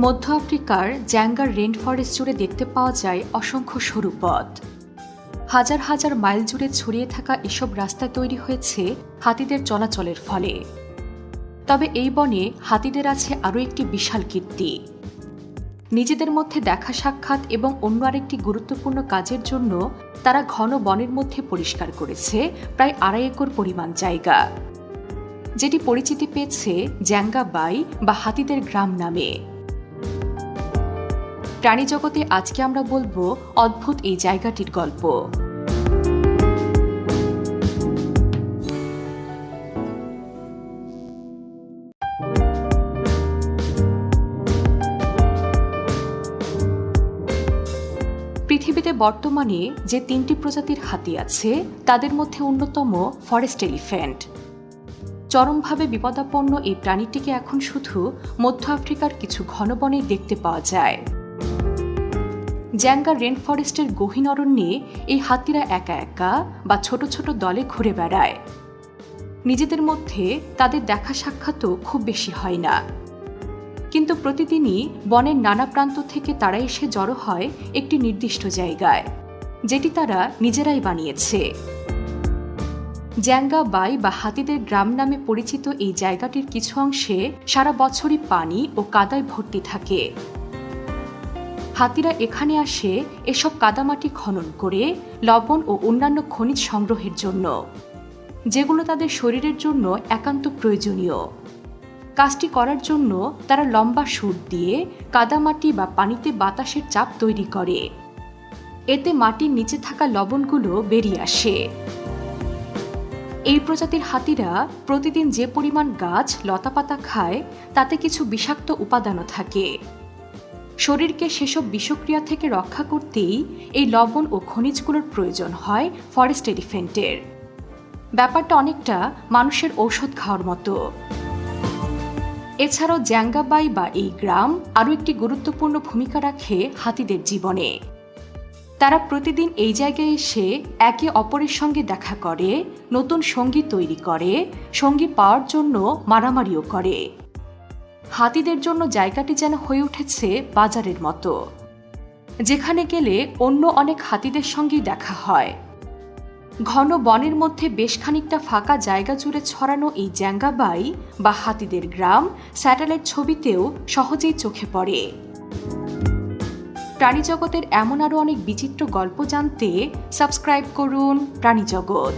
মধ্য আফ্রিকার জ্যাঙ্গার rain forest জুড়ে দেখতে পাওয়া যায় অসংখ্য সরু পথ। হাজার হাজার মাইল জুড়ে ছড়িয়ে থাকা এসব রাস্তা তৈরি হয়েছে হাতিদের চলাচলের ফলে। তবে এই বনে হাতিদের আছে আরও একটি বিশাল কীর্তি। নিজেদের মধ্যে দেখা সাক্ষাৎ এবং অন্য আরেকটি গুরুত্বপূর্ণ কাজের জন্য তারা ঘন বনের মধ্যে পরিষ্কার করেছে প্রায় 2.5 একর পরিমাণ জায়গা, যেটি পরিচিতি পেয়েছে জ্যাঙ্গা বাই বা হাতিদের গ্রাম নামে। প্রাণী জগতে আজকে আমরা বলবো অদ্ভুত এই জায়গাটির গল্প। পৃথিবীতে বর্তমানে যে 3টি প্রজাতির হাতি আছে তাদের মধ্যে অন্যতম ফরেস্ট এলিফ্যান্ট। চরমভাবে বিপদাপন্ন এই প্রাণীটিকে এখন শুধু মধ্য আফ্রিকার কিছু ঘন বনেই দেখতে পাওয়া যায়। জ্যাঙ্গা রেইন ফরেস্টের গহীন অরণ্যে এই হাতিরা একা একা বা ছোট ছোট দলে ঘুরে বেড়ায়। নিজেদের মধ্যে তাদের দেখা সাক্ষাৎও খুব বেশি হয় না, কিন্তু প্রতিদিনই বনের নানা প্রান্ত থেকে তারা এসে জড়ো হয় একটি নির্দিষ্ট জায়গায়, যেটি তারা নিজেরাই বানিয়েছে। জ্যাঙ্গা বাই বা হাতিদের গ্রাম নামে পরিচিত এই জায়গাটির কিছু অংশে সারা বছরই পানি ও কাদায় ভর্তি থাকে। হাতিরা এখানে আসে এসব কাদামাটি খনন করে লবণ ও অন্যান্য খনিজ সংগ্রহের জন্য, যেগুলো তাদের শরীরের জন্য একান্ত প্রয়োজনীয়। কাজটি করার জন্য তারা লম্বা সুর দিয়ে কাদামাটি বা পানিতে বাতাসের চাপ তৈরি করে। এতে মাটির নিচে থাকা লবণগুলো বেরিয়ে আসে। এই প্রজাতির হাতিরা প্রতিদিন যে পরিমাণ গাছ লতাপাতা খায় তাতে কিছু বিষাক্ত উপাদানও থাকে। শরীরকে সেসব বিষক্রিয়া থেকে রক্ষা করতেই এই লবণ ও খনিজগুলোর প্রয়োজন হয় ফরেস্ট এলিফ্যান্টের। ব্যাপারটা অনেকটা মানুষের ঔষধ খাওয়ার মতো। এছাড়াও জ্যাঙ্গা বাই বা এই গ্রাম আরও একটি গুরুত্বপূর্ণ ভূমিকা রাখে হাতিদের জীবনে। তারা প্রতিদিন এই জায়গায় এসে একে অপরের সঙ্গে দেখা করে, নতুন সঙ্গী তৈরি করে, সঙ্গী পাওয়ার জন্য মারামারিও করে। হাতিদের জন্য জায়গাটি যেন হয়ে উঠেছে বাজারের মতো, যেখানে গেলে অন্য অনেক হাতিদের সঙ্গেই দেখা হয়। ঘন বনের মধ্যে বেশ খানিকটা ফাঁকা জায়গা জুড়ে ছড়ানো এই জ্যাঙ্গা বাই বা হাতিদের গ্রাম স্যাটেলাইট ছবিতেও সহজেই চোখে পড়ে। প্রাণীজগতের এমন আরও অনেক বিচিত্র গল্প জানতে সাবস্ক্রাইব করুন প্রাণীজগৎ।